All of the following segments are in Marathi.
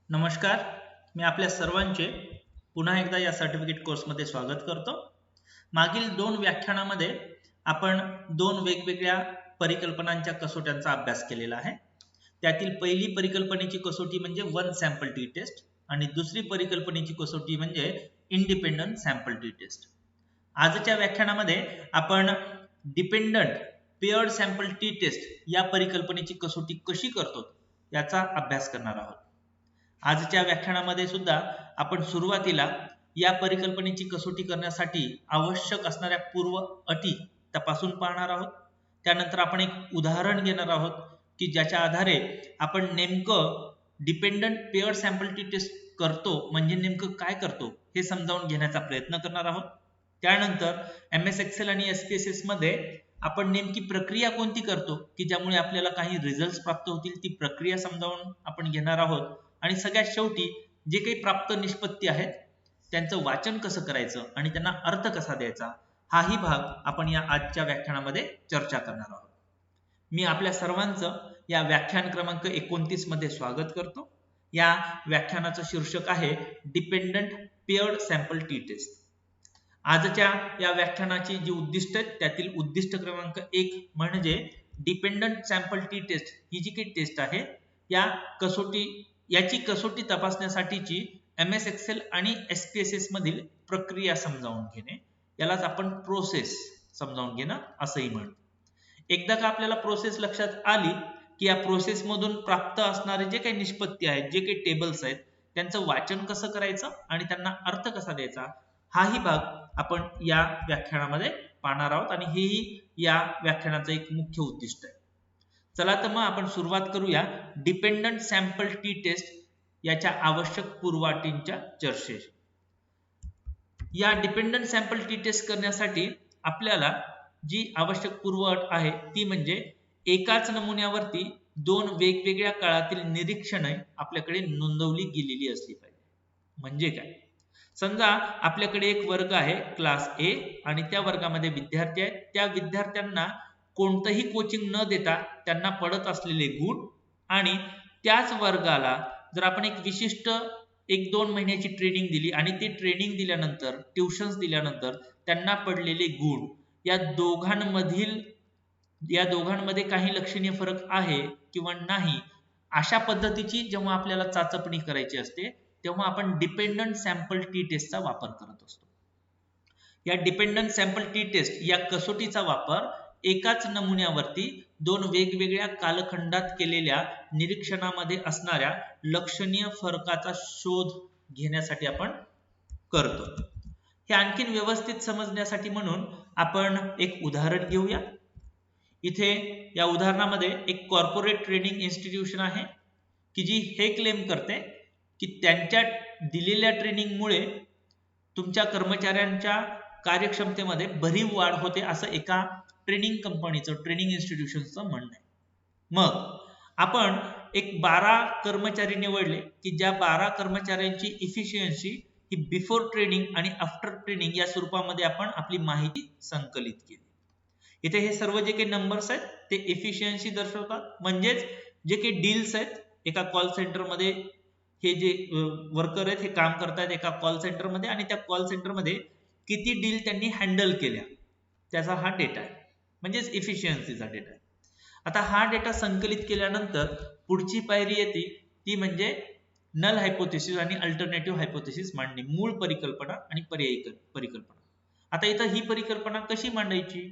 नमस्कार. मी आपल्या सर्वांचे पुन्हा एकदा या सर्टिफिकेट कोर्समध्ये स्वागत करतो. मागील 2 व्याख्यानामध्ये आपण 2 वेगवेगळ्या परिकल्पनांच्या कसोट्यांचा अभ्यास केलेला आहे. त्यातील पहिली परिकल्पनेची कसोटी म्हणजे वन सॅम्पल टी टेस्ट आणि दुसरी परिकल्पनेची कसोटी म्हणजे इंडिपेंडंट सॅम्पल टी टेस्ट. आजच्या व्याख्यानामध्ये आपण dependent paired sample T test या परिकल्पनेची कसोटी कशी करतो याचा अभ्यास करणार आहोत. आजच्या व्याख्यानामध्ये सुद्धा आपण सुरुवातीला या परिकल्पनेची कसोटी करण्यासाठी आवश्यक असणाऱ्या पूर्व अटी तपासून पाहणार आहोत. त्यानंतर आपण एक उदाहरण घेणार आहोत की ज्याच्या आधारे आपण नेमकं dependent paired sample T test करतो म्हणजे नेमकं काय करतो हे समजावून घेण्याचा प्रयत्न करणार आहोत. त्यानंतर MS एक्सेल आणि S.P.S.S मध्ये आपण नेमकी प्रक्रिया कोणती करतो की ज्यामुळे आपल्याला काही रिझल्ट्स प्राप्त होतील ती प्रक्रिया समजावून आपण घेणार आहोत. आणि सगळ्यात शेवटी जे काही प्राप्त निष्पत्ती आहेत त्यांचं वाचन कसं करायचं आणि त्यांना अर्थ कसा द्यायचा हाही भाग आपण या आजच्या व्याख्यानामध्ये चर्चा करणार आहोत. मी आपल्या सर्वांचं या व्याख्यान क्रमांक 29 मध्ये स्वागत करतो. या व्याख्यानाचं शीर्षक आहे dependent paired sample T test. आजच्या या व्याख्यानाची जी उद्दिष्ट आहेत त्यातील उद्दिष्ट क्रमांक 1 म्हणजे डिपेंडंट सॅम्पल टी टेस्ट ही जी काही टेस्ट आहे याची कसोटी तपासण्यासाठीची MS एक्सेल आणि S.P.S.S मधील प्रक्रिया समजावून घेणे यालाच आपण प्रोसेस समजावून घेणं असंही म्हणतो. एकदा का आपल्याला प्रोसेस लक्षात आली की या प्रोसेस मधून प्राप्त असणारे जे काही निष्पत्ती आहेत जे काही टेबल्स आहेत त्यांचं वाचन कसं करायचं आणि त्यांना अर्थ कसा द्यायचा हाही भाग आपण या व्याख्यानामध्ये पाहणार आहोत आणि हेही या व्याख्यानाचं एक मुख्य उद्दिष्ट आहे. चला तर मग आपण सुरुवात करूया डिपेंडंट सॅम्पल टी टेस्ट याच्या आवश्यक पूर्वाटींच्या चर्चेशी. या डिपेंडंट सॅम्पल टी टेस्ट करण्यासाठी आपल्याला जी आवश्यक पूर्वअट आहे ती म्हणजे एकाच नमुन्यावरती 2 वेगवेगळ्या काळातील निरीक्षणे आपल्याकडे नोंदवली गेलेली असली पाहिजे. म्हणजे काय? समजा आपल्याकडे एक वर्ग आहे क्लास A आणि त्या वर्गामध्ये विद्यार्थी आहेत. त्या विद्यार्थ्यांना कोणतंही कोचिंग न देता त्यांना पडत असलेले गुण आणि त्याच वर्गाला जर आपण एक विशिष्ट 1-2 महिन्याची ट्रेनिंग दिली आणि ती ट्रेनिंग दिल्यानंतर ट्युशन्स दिल्यानंतर त्यांना पडलेले गुण या दोघांमध्ये काही लक्षणीय फरक आहे किंवा नाही अशा पद्धतीची जेव्हा आपल्याला चाचपणी करायची असते तेव्हा आपण डिपेंडंट सॅम्पल टी टेस्टचा वापर करत असतो. या डिपेंडंट सॅम्पल टी टेस्ट या कसोटीचा वापर एकाच नमुन्यावरती 2 वेगवेगळ्या कालखंडात केलेल्या निरीक्षणामध्ये असणाऱ्या लक्षणीय फरकाचा शोध घेण्यासाठी आपण करतो. हे आणखीन व्यवस्थित समजण्यासाठी म्हणून आपण एक उदाहरण घेऊया. इथे या उदाहरणामध्ये एक कॉर्पोरेट ट्रेनिंग इन्स्टिट्यूशन आहे की जी हे क्लेम करते की त्यांच्या दिलेल्या ट्रेनिंगमुळे तुमच्या कर्मचाऱ्यांच्या कार्यक्षमतेमध्ये भरीव वाढ होते असं एका ट्रेनिंग कंपनीचं ट्रेनिंग इन्स्टिट्यूशनचं म्हणणं आहे. मग आपण एक 12 कर्मचारी निवडले की ज्या 12 कर्मचाऱ्यांची इफिशियन्सी ही बिफोर ट्रेनिंग आणि आफ्टर ट्रेनिंग या स्वरूपामध्ये आपण आपली माहिती संकलित केली. इथे हे सर्व जे काही नंबर्स आहेत ते इफिशियन्सी दर्शवतात. म्हणजेच जे काही डील्स आहेत एका कॉल सेंटरमध्ये हे जे वर्कर आहेत हे काम करतात एका कॉल सेंटरमध्ये आणि त्या कॉल सेंटरमध्ये किती डील त्यांनी हँडल केल्या त्याचा हा डेटा आहे म्हणजेच इफिशियन्सीचा डेटा आहे. आता हा डेटा संकलित केल्यानंतर पुढची पायरी येते ती म्हणजे नल हायपोथेसिस आणि अल्टरनेटिव्ह हायपोथेसिस मांडणे, मूळ परिकल्पना आणि पर्यायी परिकल्पना. आता इथं ही परिकल्पना कशी मांडायची?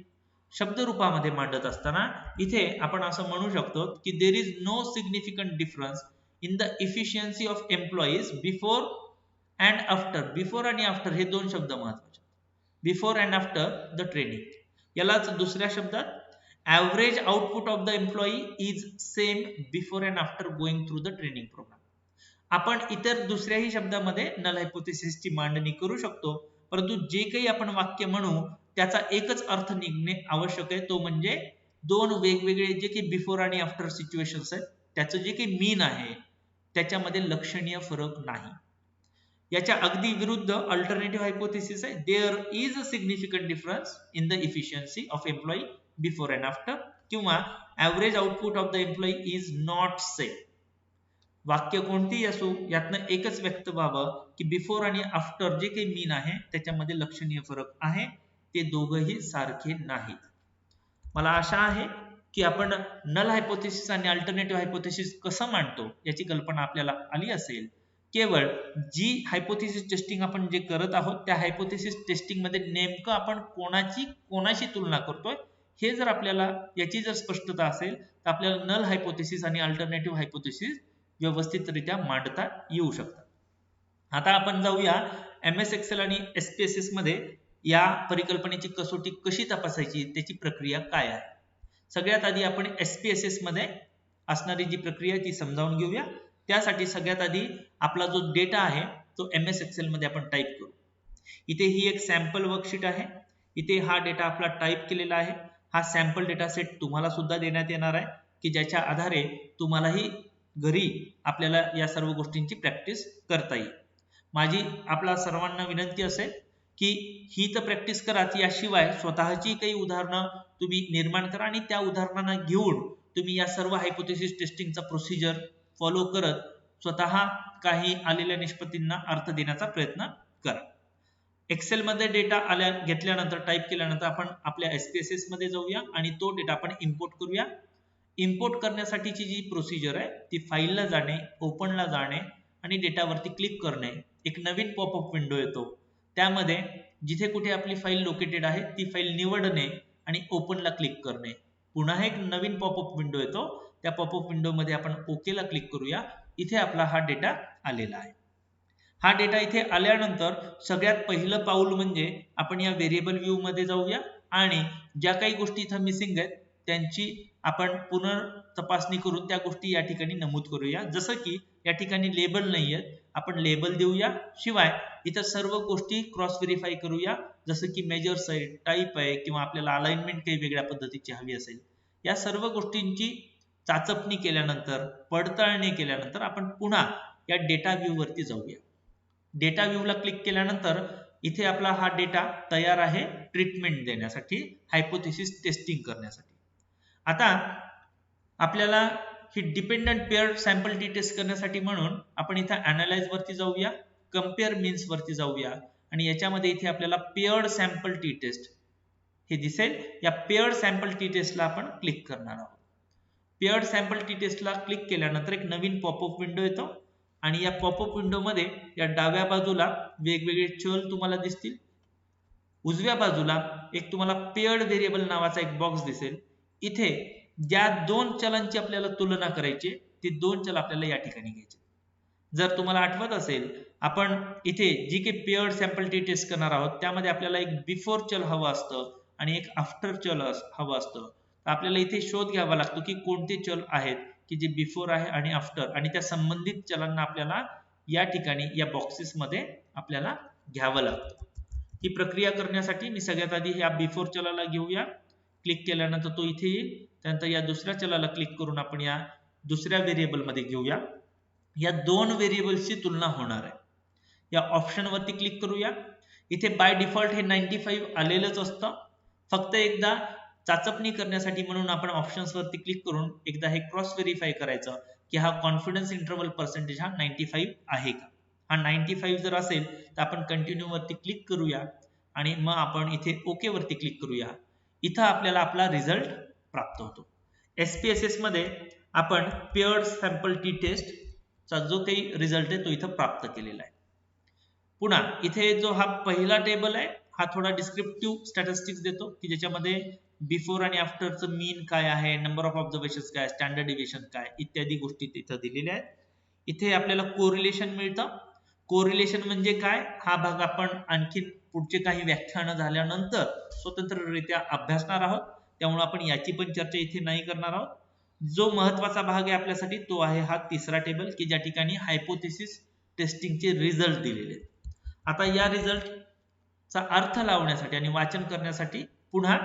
शब्दरूपामध्ये मांडत असताना इथे आपण असं म्हणू शकतो की there is no significant difference in the efficiency of employees before and after. Before आणि आफ्टर हे 2 शब्द महत्वाचे. Before and after the training. यालाच दुसऱ्या शब्दात average output of the employee is same before and after going through the training programme. आपण इतर दुसऱ्याही शब्दामध्ये नल हायपोथेसिसची मांडणी करू शकतो, परंतु जे काही आपण वाक्य म्हणू त्याचा एकच अर्थ निघणे आवश्यक आहे, तो म्हणजे 2 वेगवेगळे जे काही बिफोर आणि आफ्टर सिच्युएशन्स आहेत त्याचं जे काही मीन आहे त्याच्यामध्ये लक्षणीय फरक नाही. याच्या अगदी विरुद्ध अल्टरनेटिव्ह हायपोथेसिस आहे there is a significant difference in the efficiency of employee before and after किंवा average output of the employee is not same. वाक्य कोणतेही असो यातनं एकच व्यक्त व्हावं की बिफोर आणि आफ्टर जे काही मीन आहे त्याच्यामध्ये लक्षणीय फरक आहे, ते दोघंही सारखे नाहीत. मला आशा आहे की आपण नल हायपोथेसिस आणि अल्टरनेटिव्ह हायपोथेसिस कसं मांडतो याची कल्पना आपल्याला आली असेल. केवळ जी हायपोथेसिस टेस्टिंग आपण जे करत आहोत त्या हायपोथेसिस टेस्टिंग मध्ये नेमकं आपण कोणाशी तुलना करतोय हे जर आपल्याला याची जर स्पष्टता असेल तर आपल्याला नल हायपोथेसिस आणि अल्टरनेटिव्ह हायपोथेसिस व्यवस्थितरित्या मांडता येऊ शकतात. आता आपण जाऊया MS एक्सेल आणि SPSS मध्ये या परिकल्पनेची कसोटी कशी तपासायची त्याची प्रक्रिया काय आहे. सगळ्यात आधी आपण SPSS मध्ये असणारी जी प्रक्रिया ती समजावून घेऊया. त्यासाठी सगळ्यात आधी आपला जो डेटा आहे तो MS एक्सेल मध्ये आपण टाईप करू. इथे ही एक सॅम्पल वर्कशीट आहे. इथे हा डेटा आपला टाईप केलेला आहे. हा सॅम्पल डेटा सेट तुम्हाला सुद्धा देण्यात येणार आहे की ज्याच्या आधारे तुम्हालाही घरी आपल्याला या सर्व गोष्टींची प्रॅक्टिस करता येईल. माझी आपला सर्वांना विनंती असेल की ही तर प्रॅक्टिस करा, याशिवाय स्वतःची काही उदाहरणं तुम्ही निर्माण करा आणि त्या उदाहरणांना घेऊन तुम्ही या सर्व हायपोथेसिस टेस्टिंगचा प्रोसिजर फॉलो करत स्वतः काही आलेल्या निष्पत्तींना अर्थ देण्याचा प्रयत्न करा. एक्सेल मध्ये डेटा घेतल्यानंतर टाईप केल्यानंतर आपण आपल्या SPSS मध्ये जाऊया आणि तो डेटा आपण इम्पोर्ट करूया. इम्पोर्ट करण्यासाठीची जी प्रोसिजर आहे ती फाईलला जाणे, ओपनला जाणे आणि डेटावरती क्लिक करणे. एक नवीन पॉपअप विंडो येतो. त्यामध्ये जिथे कुठे आपली फाईल लोकेटेड आहे ती फाईल निवडणे आणि ओपनला क्लिक करणे. पुन्हा एक नवीन पॉपअप विंडो येतो. त्या पॉपअप विंडोमध्ये आपण ओकेला क्लिक करूया. इथे आपला हा डेटा आलेला आहे. हा डेटा इथे आल्यानंतर सगळ्यात पहिलं पाऊल म्हणजे आपण या व्हेरिएबल व्ह्यू मध्ये जाऊया आणि ज्या काही गोष्टी इथं मिसिंग आहेत त्यांची आपण पुनर्तपासणी करून त्या गोष्टी या ठिकाणी नमूद करूया. जसं की या ठिकाणी लेबल नाही आहेत, आपण लेबल देऊया. शिवाय इथं सर्व गोष्टी क्रॉस व्हेरीफाय करूया, जसं की मेजर्स आहे, टाईप आहे किंवा आपल्याला अलाइनमेंट काही वेगळ्या पद्धतीची हवी असेल. या सर्व गोष्टींची चाचपणी केल्यानंतर, पडताळणी केल्यानंतर आपण पुन्हा या डेटा व्ह्यू वरती जाऊया. डेटा व्ह्यूला क्लिक केल्यानंतर इथे आपला हा डेटा तयार आहे ट्रीटमेंट देण्यासाठी, हायपोथेसिस टेस्टिंग करण्यासाठी. आता आपल्याला ही dependent paired sample T test करण्यासाठी म्हणून आपण इथे अनालाइज वरती जाऊया, कम्पेअर मीन्स वरती जाऊया आणि याच्यामध्ये इथे आपल्याला पेअर्ड सॅम्पल टी टेस्ट हे दिसेल. या पेअर्ड सॅम्पल टी टेस्टला आपण क्लिक करणार आहोत. पेअर्ड सॅम्पल टी टेस्टला क्लिक केल्यानंतर एक नवीन पॉपअप विंडो येतो आणि या पॉपअप विंडो मध्ये या डाव्या बाजूला वेगवेगळे चल तुम्हाला दिसतील. उजव्या बाजूला एक तुम्हाला पेअर्ड व्हेरिएबल नावाचा एक बॉक्स दिसेल. इथे ज्या दोन चलांची आपल्याला तुलना करायची ते दोन चल आपल्याला या ठिकाणी घ्यायचे. जर तुम्हाला आठवत असेल आपण इथे जी काही पेअर्ड सॅम्पल टी टेस्ट करणार आहोत त्यामध्ये आपल्याला एक बिफोर चल हवं असतं आणि एक आफ्टर चल हवं असतं. आपल्याला इथे शोध घ्यावा लागतो की कोणते चल आहेत की जे बिफोर आहे आणि आफ्टर, आणि त्या संबंधित चलांना आपल्याला या ठिकाणी या बॉक्सेस मध्ये आपल्याला घ्यावं लागतं. ही प्रक्रिया करण्यासाठी मी सगळ्यात आधी या बिफोर चलाला घेऊया. क्लिक केल्यानंतर तो इथे येईल. त्यानंतर या दुसऱ्या चलाला क्लिक करून आपण या दुसऱ्या व्हेरिएबल मध्ये घेऊया. या दोन व्हेरिएबल्सची तुलना होणार आहे. या ऑप्शन वरती क्लिक करूया. इथे बाय डिफॉल्ट हे 95 आलेलंच असतं. फक्त एकदा चाचपणी करण्यासाठी म्हणून आपण ऑप्शन्स वरती क्लिक करून एकदा हे क्रॉस व्हेरीफाय करायचं की हा कॉन्फिडन्स इंटरवल पर्सेंटेज हा 95 आहे का. हा 95 जर असेल तर आपण कंटिन्यू वरती क्लिक करूया आणि मग आपण इथे ओके वरती क्लिक करूया. इथं आपल्याला आपला रिझल्ट प्राप्त होतो. SPSS मध्ये आपण पेअर्ड सॅम्पल टी टेस्ट चा जो काही रिझल्ट आहे तो इथं प्राप्त केलेला आहे. पुन्हा इथे जो हा पहिला टेबल आहे हा थोडा डिस्क्रिप्टिव्ह स्टॅटिस्टिक्स देतो की ज्याच्यामध्ये बिफोर आणि आफ्टरचं मीन काय आहे, नंबर ऑफ ऑब्झर्वेशन्स काय, स्टँडर्ड डिव्हिएशन काय इत्यादी गोष्टी तिथं दिलेल्या आहेत. इथे आपल्याला कोरिलेशन मिळतं. कोरिलेशन म्हणजे काय हा भाग आपण आणखी पुढचे काही व्याख्यान झाल्यानंतर स्वतंत्ररित्या अभ्यासणार आहोत, त्यामुळे आपण याची पण चर्चा इथे नाही करणार आहोत. जो महत्वाचा भाग आहे आपल्यासाठी तो आहे हा तिसरा टेबल की ज्या ठिकाणी हायपोथेसिस टेस्टिंगचे रिझल्ट दिलेले आहेत. आता या रिझल्टचा अर्थ लावण्यासाठी आणि वाचन करण्यासाठी पुन्हा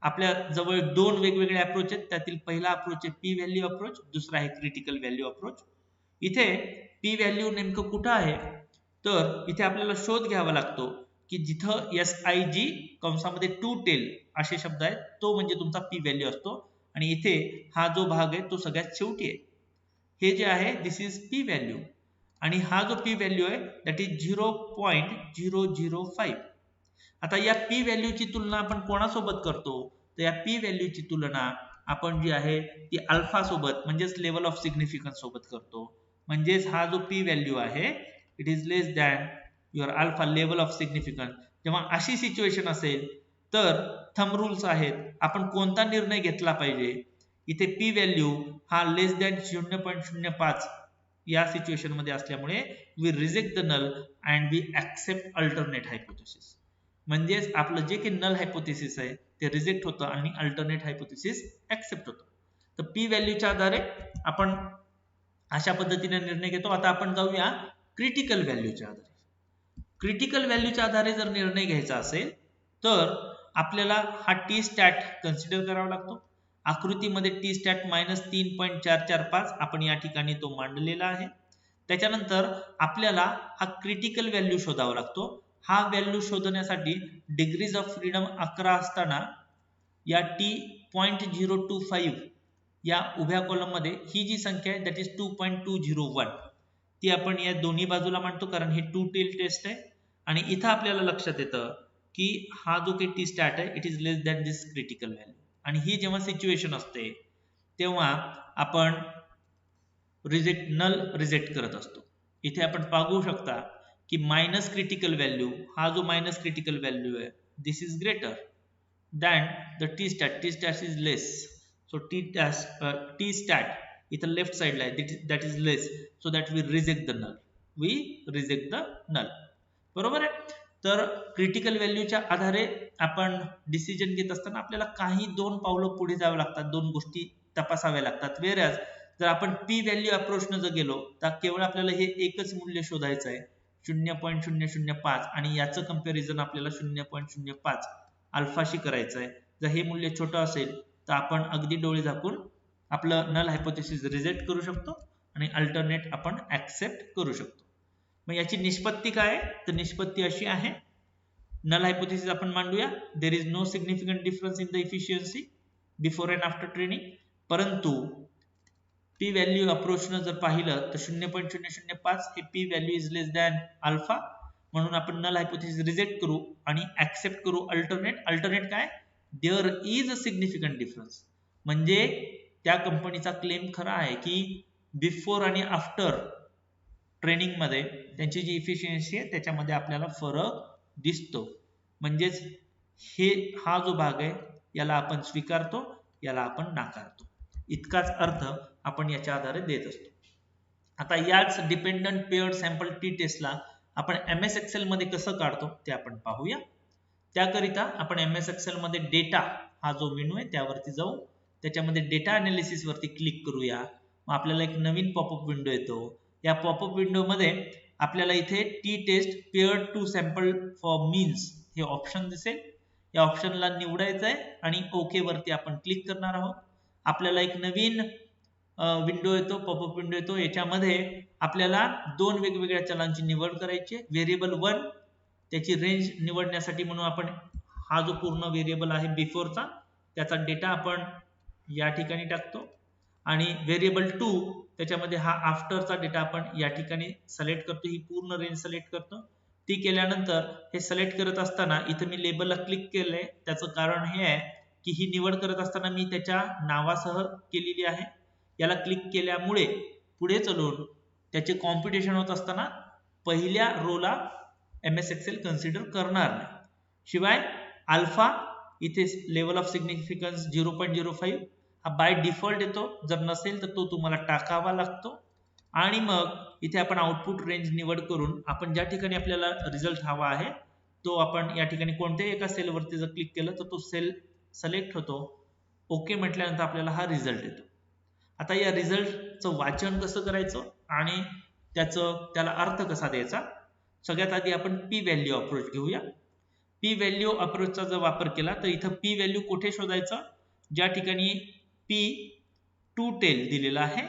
आपल्या जवळ दोन वेगवेगळे अप्रोच आहेत. त्यातील पहिला अप्रोच आहे पी व्हॅल्यू अप्रोच, दुसरा आहे क्रिटिकल व्हॅल्यू अप्रोच. इथे पी व्हॅल्यू नेमकं कुठं आहे तर इथे आपल्याला शोध घ्यावा लागतो की जिथं SIG कंसामध्ये टू टेल असे शब्द आहेत तो म्हणजे तुमचा पी व्हॅल्यू असतो आणि इथे हा जो भाग आहे तो सगळ्यात शेवटी आहे. हे जे आहे दिस इज पी व्हॅल्यू आणि हा जो पी व्हॅल्यू आहे दॅट इज 0.005. आता या पी व्हॅल्यूची तुलना आपण कोणासोबत करतो तर या पी व्हॅल्यूची तुलना आपण जी आहे ती अल्फा सोबत म्हणजेच लेवल ऑफ सिग्निफिकन्स सोबत करतो. म्हणजेच हा जो पी व्हॅल्यू आहे it is less than your alpha level of significance. जेव्हा अशी सिच्युएशन असेल तर थंब रूल्स आहेत, आपण कोणता निर्णय घेतला पाहिजे. इथे पी व्हॅल्यू हा लेस दॅन 0.05 या सिच्युएशन मध्ये असल्यामुळे we reject the null and we accept alternate hypothesis. म्हणजेच आपलं जे काही नल हायपोथेसिस आहे ते रिजेक्ट होतं आणि अल्टरनेट हायपोथेसिस ऍक्सेप्ट होतं. तर पी व्हॅल्यूच्या आधारे आपण अशा पद्धतीने निर्णय घेतो. आता आपण जाऊया क्रिटिकल व्हॅल्यूच्या आधारे. क्रिटिकल व्हॅल्यूच्या आधारे जर निर्णय घ्यायचा असेल तर आपल्याला हा टी स्टॅट कन्सिडर करावा लागतो. आकृतीमध्ये टी स्टॅट -3.445 आपण या ठिकाणी तो मांडलेला आहे. त्याच्यानंतर आपल्याला हा क्रिटिकल व्हॅल्यू शोधावा लागतो. हा व्हॅल्यू शोधण्यासाठी डिग्रीज ऑफ फ्रीडम 11 असताना या T.025 या उभ्या कॉलम मध्ये ही जी संख्या आहे दॅट इज 2.201 ती आपण या दोन्ही बाजूला मांडतो कारण हे 2 टेल टेस्ट आहे. आणि इथं आपल्याला लक्षात येतं की हा जो काही टी स्टॅट आहे it is less than this critical value. आणि ही जेव्हा सिच्युएशन असते तेव्हा आपण नल रिजेक्ट करत असतो. इथे आपण पाहू शकता की मायनस क्रिटिकल व्हॅल्यू हा जो मायनस क्रिटिकल व्हॅल्यू आहे this is greater than the T stat. T stat is less. So T stat इथं लेफ्ट साइडला आहे that is less so that we reject the null. We reject the null. बरोबर आहे. तर क्रिटिकल व्हॅल्यूच्या आधारे आपण डिसिजन घेत असताना आपल्याला काही 2 पावलं पुढे जावं लागतात, 2 गोष्टी तपासाव्या लागतात. वेरॅज जर आपण पी व्हॅल्यू अप्रोचनं जर गेलो तर केवळ आपल्याला हे एकच मूल्य शोधायचं आहे 0.005 आणि याचं कंपॅरिझन आपल्याला 0.05 अल्फाशी करायचं आहे. जर हे मूल्य छोटं असेल तर आपण अगदी डोळे झाकून आपलं नल हायपोथेसिस रिजेक्ट करू शकतो आणि अल्टरनेट आपण ऍक्सेप्ट करू शकतो. मग याची निष्पत्ती काय आहे तर निष्पत्ती अशी आहे. नल हायपोथेसिस आपण मांडूया. There is no significant difference in the efficiency before and after training. परंतु पी व्हॅल्यू अप्रोचनं जर पाहिलं तर 0.005 हे P value is less than alpha. म्हणून आपण नल हायपोथेसिस रिजेक्ट करू आणि ऍक्सेप्ट करू अल्टरनेट. अल्टरनेट काय there is a significant difference. म्हणजे त्या कंपनीचा क्लेम खरा आहे की बिफोर आणि आफ्टर ट्रेनिंग मध्ये त्यांची जी इफिशियन्सी आहे त्याच्यामध्ये आपल्याला फरक दिसतो. म्हणजेच हा जो भाग आहे याला आपण स्वीकारतो, याला आपण नाकारतो. इतकाच अर्थ आपण याच्या आधारे देत असतो. आता याच डिपेंडंट पेअर्ड सॅम्पल टी टेस्टला आपण MS एक्सेल मध्ये कसं काढतो ते आपण पाहूया. त्याकरिता आपण MS एक्सेल मध्ये डेटा हा जो मेनू आहे त्यावरती जाऊ. त्याच्यामध्ये डेटा अनालिसिस वरती क्लिक करूया. मग आपल्याला एक नवीन पॉपअप विंडो येतो. या पॉपअप विंडो मध्ये आपल्याला इथे T test paired two sample for means हे ऑप्शन दिसेल. या ऑप्शनला निवडायचं आहे आणि ओके वरती आपण क्लिक करणार आहोत. आपल्याला एक नवीन विंडो येतो, पॉपअप विंडो येतो. याच्यामध्ये आपल्याला 2 वेगवेगळ्या चलांची निवड करायची. व्हेरिएबल 1 त्याची रेंज निवडण्यासाठी म्हणून आपण हा जो पूर्ण व्हेरिएबल आहे बिफोरचा त्याचा डेटा आपण या ठिकाणी टाकतो आणि व्हेरिएबल 2 त्याच्यामध्ये हा आफ्टरचा डेटा आपण या ठिकाणी सिलेक्ट करतो. ही पूर्ण रेंज सिलेक्ट करतो. ती केल्यानंतर हे सिलेक्ट करत असताना इथं मी लेबलला क्लिक केलंय. त्याचं कारण हे आहे की ही निवड करत असताना मी त्याच्या नावासह केलेली आहे. याला क्लिक केल्यामुळे पुढे चालून त्याचे कॉम्प्युटेशन होत असताना पहिल्या रोला MS एक्सेल कन्सिडर करणार नाही. शिवाय अल्फा इथे लेवल ऑफ सिग्निफिकन्स 0.05 हा बाय डिफॉल्ट येतो. जर नसेल तर तो तुम्हाला टाकावा लागतो. आणि मग इथे आपण आउटपुट रेंज निवड करून आपण ज्या ठिकाणी आपल्याला रिझल्ट हवा आहे तो आपण या ठिकाणी कोणत्याही एका सेलवरती जर क्लिक केलं तर तो सेल सिलेक्ट होतो. ओके म्हटल्यानंतर आपल्याला हा रिझल्ट येतो. आता या रिझल्टचं वाचन कसं करायचं आणि त्याला अर्थ कसा द्यायचा. सगळ्यात आधी आपण पी व्हॅल्यू अप्रोच घेऊया. पी व्हॅल्यू अप्रोचचा जर वापर केला तर इथं पी व्हॅल्यू कुठे शोधायचा. ज्या ठिकाणी पी 2 टेल दिलेला आहे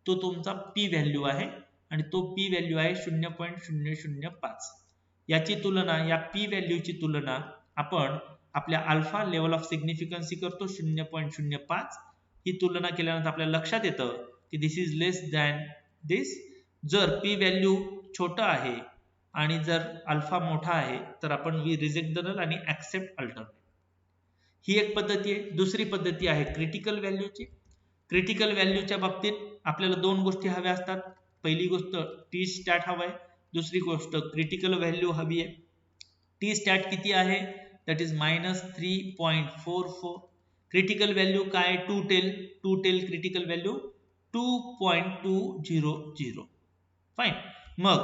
तो तुमचा पी व्हॅल्यू आहे आणि तो पी व्हॅल्यू आहे 0.005. याची तुलना या पी व्हॅल्यूची तुलना आपण आपल्या अल्फा लेवल ऑफ सिग्निफिकन्सी करतो 0.05. ही तुलना केल्यानंतर आपल्याला लक्षात येतं की दिस इज लेस दॅन दिस. जर पी व्हॅल्यू छोटा आहे आणि जर अल्फा मोठा आहे तर आपण वी रिजेक्ट द नल आणि ऍक्सेप्ट अल्टरनेट. ही एक पद्धती आहे. दुसरी पद्धती आहे क्रिटिकल व्हॅल्यूची. क्रिटिकल व्हॅल्यूच्या बाबतीत आपल्याला दोन गोष्टी हव्या असतात. पहिली गोष्ट टी स्टॅट हवा आहे, दुसरी गोष्ट क्रिटिकल व्हॅल्यू हवी आहे. टी स्टॅट किती आहे? That is -3.44. क्रिटिकल व्हॅल्यू काय? Two tail critical value 2.200. Fine. मग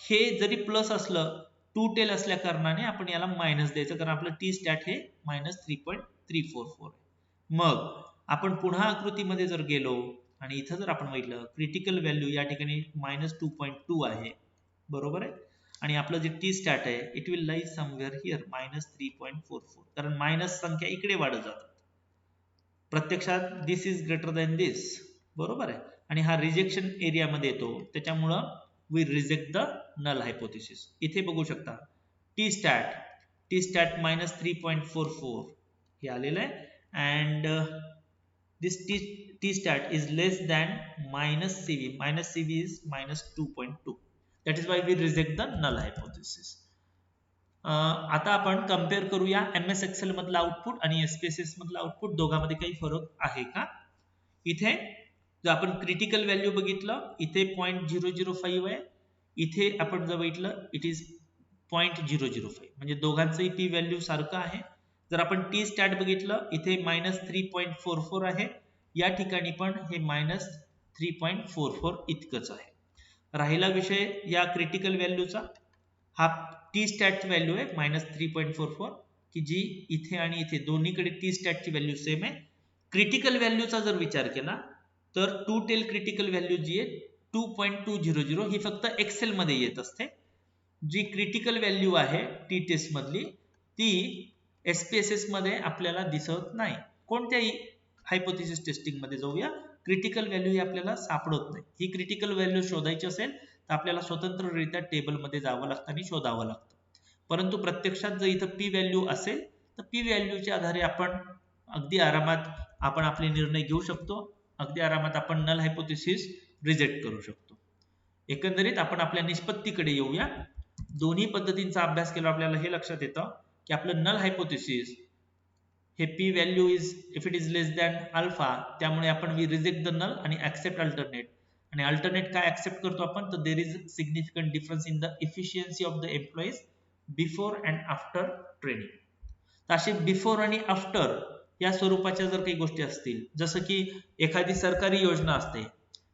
हे जरी प्लस असलं, टू टेल असल्या कारणाने आपण याला मायनस द्यायचं, कारण आपलं टी स्टॅट हे -3.344 आहे. मग आपण पुन्हा आकृतीमध्ये जर गेलो आणि इथं जर आपण बघितलं क्रिटिकल व्हॅल्यू या ठिकाणी -2.2 आहे, बरोबर आहे, आणि आपलं जे टी स्टॅट आहे it will lie somewhere here -3.44, कारण मायनस संख्या इकडे वाढत जातात. प्रत्यक्षात this is greater than this, बरोबर आहे, आणि हा रिजेक्शन एरियामध्ये येतो, त्याच्यामुळं we reject the null hypothesis. इथे बघू शकता टी स्टॅट -3.44 हे आलेलं आहे, and this t stat is less than -cv. -cv is -2.2. That is why we reject the null hypothesis. आता आपण कम्पेअर करूया MS एक्सेल मधलं आउटपुट आणि SPSS मधलं आउटपुट, दोघांमध्ये काही फरक आहे का. इथे जर आपण क्रिटिकल व्हॅल्यू बघितलं, इथे 0.005 आहे, इथे आपण जर बघितलं इट इज 0.005, म्हणजे दोघांचंही पी व्हॅल्यू सारखं आहे. जर आपण टी स्टॅट बघितलं, इथे -3.44 आहे, या ठिकाणी पण हे -3.44 इतकंच आहे. राहिला विषय या क्रिटिकल व्हॅल्यूचा. हा टी स्टॅट व्हॅल्यू आहे -3.44, की जी इथे आणि इथे दोन्हीकडे टी स्टॅटची व्हॅल्यू सेम आहे. क्रिटिकल व्हॅल्यूचा जर विचार केला तर टू टेल क्रिटिकल व्हॅल्यू जी आहे 2.200 ही फक्त एक्सेल मध्ये येत असते. जी क्रिटिकल व्हॅल्यू आहे टी टेस्ट मधली ती S.P.S.S मध्ये आपल्याला दिसत नाही. कोणत्याही हायपोथेसिस टेस्टिंग मध्ये जाऊया, क्रिटिकल व्हॅल्यू ही आपल्याला सापडत नाही. ही क्रिटिकल व्हॅल्यू शोधायची असेल तर आपल्याला स्वतंत्ररित्या टेबलमध्ये जावं लागतं आणि शोधावं लागतं. परंतु प्रत्यक्षात जर इथं पी व्हॅल्यू असेल तर पी व्हॅल्यूच्या आधारे आपण अगदी आरामात आपले निर्णय घेऊ शकतो. अगदी आरामात आपण नल हायपोथेसिस रिजेक्ट करू शकतो. एकंदरीत आपण आपल्या निष्पत्तीकडे येऊया. दोन्ही पद्धतींचा अभ्यास केला आपल्याला हे लक्षात येतं की आपलं नल हायपोथेसिस हे P value is if it is less than alpha, त्यामुळे आपण वी रिजेक्ट द नल आणि ऍक्सेप्ट अल्टरनेट. आणि अल्टरनेट काय ऍक्सेप्ट करतो आपण, तर there is significant difference in the efficiency of the employees before and after training. तर असे बिफोर आणि आफ्टर या स्वरूपाच्या जर काही गोष्टी असतील, जसं की एखादी सरकारी योजना असते,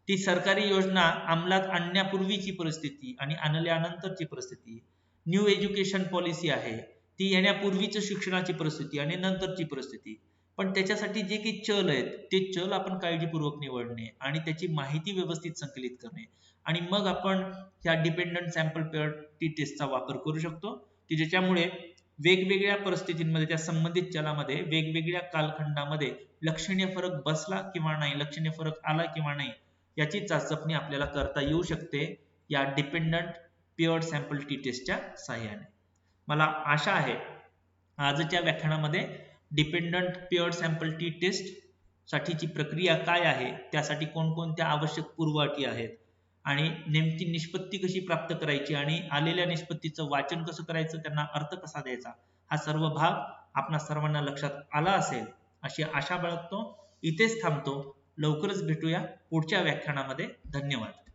ती सरकारी योजना अंमलात आणण्यापूर्वीची परिस्थिती आणि आणल्यानंतरची परिस्थिती. न्यू एज्युकेशन पॉलिसी आहे, ती येण्यापूर्वीच शिक्षणाची परिस्थिती आणि नंतरची परिस्थिती. पण त्याच्यासाठी जे काही चल आहेत ते चल आपण काळजीपूर्वक निवडणे आणि त्याची माहिती व्यवस्थित संकलित करणे, आणि मग आपण ह्या डिपेंडंट सॅम्पल पेअर टी टेस्टचा वापर करू शकतो, की ज्याच्यामुळे वेगवेगळ्या परिस्थितींमध्ये त्या संबंधित चलामध्ये वेगवेगळ्या कालखंडामध्ये लक्षणीय फरक बसला किंवा नाही, लक्षणीय फरक आला किंवा नाही, याची चाचपणी आपल्याला करता येऊ शकते या डिपेंडंट पेअर्ड सॅम्पल टी टेस्टच्या सहाय्याने. मला आशा आहे आजच्या व्याख्यानामध्ये dependent paired sample T test साठीची प्रक्रिया काय आहे, त्यासाठी कोणकोणत्या आवश्यक पूर्वअटी आहेत, आणि नेमकी निष्पत्ती कशी प्राप्त करायची आणि आलेल्या निष्पत्तीचं वाचन कसं करायचं, त्यांना अर्थ कसा द्यायचा, हा सर्व भाग आपणा सर्वांना लक्षात आला असेल अशी आशा बाळगतो. इथेच थांबतो. लवकरच भेटूया पुढच्या व्याख्यानामध्ये. धन्यवाद.